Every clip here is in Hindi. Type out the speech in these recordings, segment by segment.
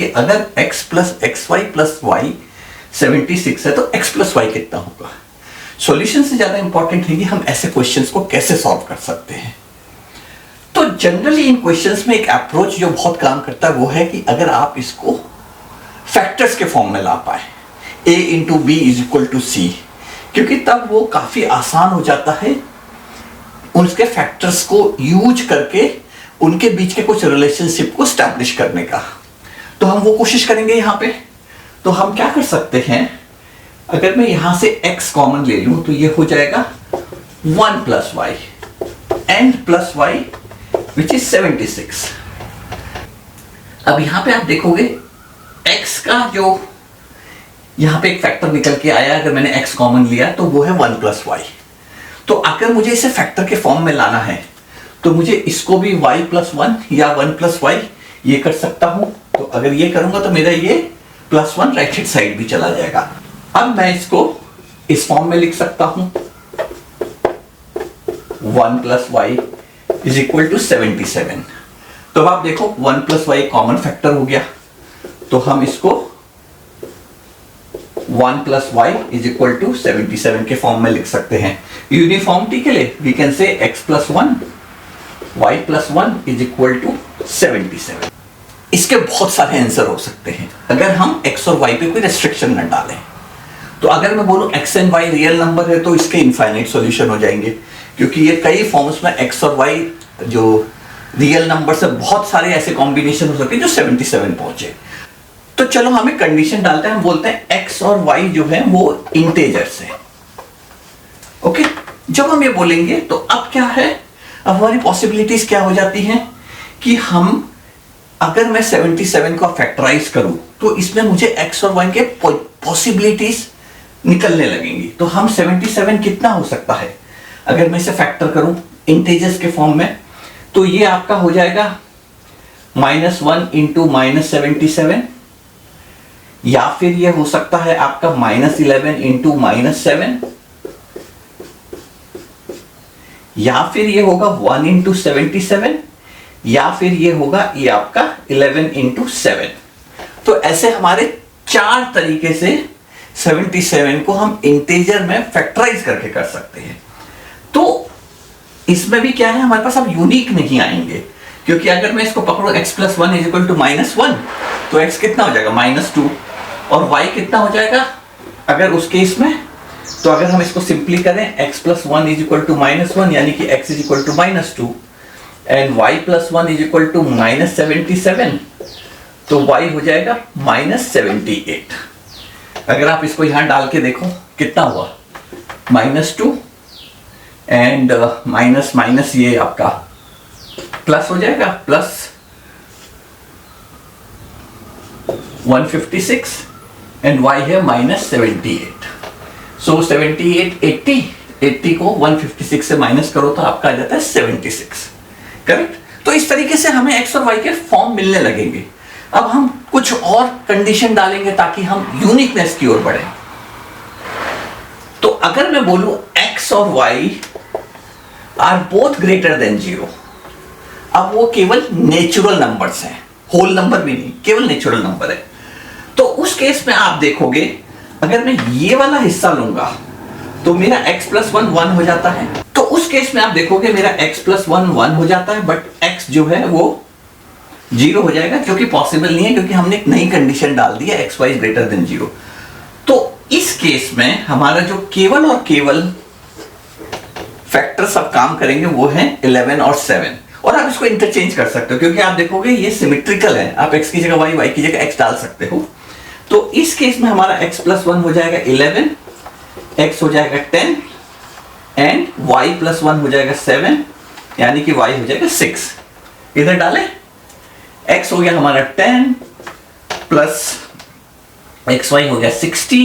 कि अगर x plus x y plus y 76 है तो x प्लस वाई कितना होगा। सॉल्यूशन से ज्यादा इंपॉर्टेंट है कि हम ऐसे क्वेश्चंस को कैसे सॉल्व कर सकते हैं। तो जनरली इन क्वेश्चंस में एक अप्रोच जो बहुत काम करता है वो है कि अगर आप इसको फैक्टर्स के फॉर्म में ला पाए, a into B is equal to C, क्योंकि तब वो काफी आसान हो जाता है उनके फैक्टर्स को यूज करके उनके बीच के कुछ रिलेशनशिप को स्टैब्लिश करने का। तो हम वो कोशिश करेंगे यहां पे। तो हम क्या कर सकते हैं, अगर मैं यहां से x कॉमन ले लूं तो ये हो जाएगा 1 plus y and plus y which is 76। अब यहां पे आप देखोगे x का जो यहां पे एक फैक्टर निकल के आया, अगर मैंने x कॉमन लिया तो वो है 1 प्लस वाई। तो अगर मुझे इसे फैक्टर के फॉर्म में लाना है तो मुझे इसको भी y प्लस 1 या 1 प्लस वाई ये कर सकता हूं। तो अगर ये करूंगा तो मेरा ये प्लस 1 राइट हैंड साइड भी चला जाएगा। अब मैं इसको इस फॉर्म में लिख सकता हूं 1 plus y is equal to 77। तो अब आप देखो 1 प्लस वाई कॉमन फैक्टर हो गया, तो हम इसको 1 plus y is equal to 77 के फॉर्म में लिख सकते हैं। यूनिफॉर्मिटी के लिए we can say x plus 1 y plus 1 is equal to 77। इसके बहुत सारे आंसर हो सकते हैं अगर हम x और y पे कोई रेस्ट्रिक्शन न डालें। तो अगर मैं बोलूं x and y real number है तो इसके इनफाइनाइट सॉल्यूशन हो जाएंगे, क्योंकि ये कई फॉर्म्स में x और y जो रियल नंबर से बहुत सारे ऐसे कॉम्बिनेशन हो सकते हैं जो 77 पहुंचे। तो चलो हम एक कंडीशन डालते हैं, हम बोलते हैं x और y जो है वो इंटेजर्स है। ओके, जब हम ये बोलेंगे तो अब क्या है, अब हमारी पॉसिबिलिटीज क्या हो जाती हैं कि हम अगर मैं 77 को फैक्टराइज करूं तो इसमें मुझे x और y के पॉसिबिलिटीज निकलने लगेंगी। तो हम 77 कितना हो सकता है अगर मैं इसे फैक्टर करूं इंटेजर्स के फॉर्म में, तो ये आपका हो जाएगा -1 इंटू -77, या फिर ये हो सकता है आपका -11 इंटू -7, या फिर ये होगा 1 इंटू 77, या फिर ये होगा ये आपका 11 इंटू 7। तो ऐसे हमारे 4 तरीके से 77 को हम इंटेजर में फैक्टराइज करके कर सकते हैं। तो इसमें भी क्या है, हमारे पास अब यूनिक नहीं आएंगे, क्योंकि अगर मैं इसको पकड़ू x plus 1 is equal to -1 तो x कितना हो जाएगा -2 और y कितना हो जाएगा अगर उस केस में। तो अगर हम इसको सिंपली करें x plus 1 is equal to -1 यानी कि x is equal to -2 and y plus 1 is equal to -77, तो y हो जाएगा -78। अगर आप इसको यहां डाल के देखो कितना हुआ, -2 एंड माइनस माइनस ये आपका प्लस हो जाएगा, प्लस 156 एंड y है -78। सो 78 80 को 156 से माइनस करो तो आपका आ जाता है 76, करेक्ट। तो इस तरीके से हमें x और y के फॉर्म मिलने लगेंगे। अब हम कुछ और कंडीशन डालेंगे ताकि हम यूनिकनेस की ओर बढ़े। तो अगर मैं बोलूं x और y are both greater than 0, अब वो केवल नेचुरल नंबर्स हैं, होल नंबर भी नहीं, केवल नेचुरल नंबर है। तो उस केस में आप देखोगे अगर मैं ये वाला हिस्सा लूंगा तो मेरा x प्लस 1 1 हो जाता है। तो उस केस में आप देखोगे मेरा x प्लस 1 1 हो जाता है, बट x जो है वो 0 हो जाएगा, जो कि पॉसिबल नहीं है क्योंकि हमने एक नई कंडीशन डाल दी है x y ग्रेटर देन 0। तो इस केस में हमारा जो केवल और केवल फैक्टर सब काम करेंगे वो है 11 और 7, और आप इसको इंटरचेंज कर सकते हो क्योंकि आप देखोगे ये सिमेट्रिकल है, आप x की जगह y की जगह x डाल सकते हो। तो इस केस में हमारा x प्लस 1 हो जाएगा 11, x हो जाएगा 10 एंड y प्लस 1 हो जाएगा 7 यानी कि y हो जाएगा 6। इधर डालें, x हो गया हमारा 10 प्लस xy हो गया 60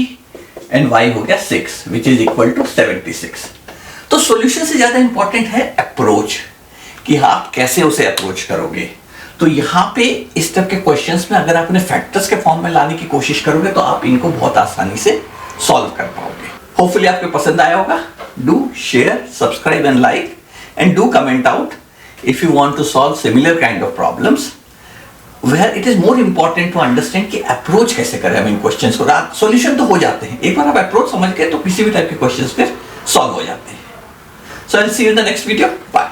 एंड y हो गया 6 विच इज इक्वल टू 76। तो सॉल्यूशन से ज्यादा इंपॉर्टेंट है अप्रोच, कि आप कैसे उसे अप्रोच करोगे। तो यहां पे इस तरह के क्वेश्चंस में अगर आप अपने फैक्टर्स के फॉर्म में लाने की कोशिश करोगे तो आप इनको बहुत आसानी से सॉल्व कर पाओगे। होपफुली आपको पसंद आया होगा। Do share, subscribe and like, and do comment out if you want to solve similar kind of problems. Where it is more important to understand कि अप्रोच कैसे करें हम इन क्वेश्चंस को। रात सॉल्यूशन तो हो जाते हैं, एक बार आप अप्रोच समझ गए तो किसी भी टाइप के क्वेश्चंस फिर सॉल्व हो जाते हैं। So I will see you in the next video, bye.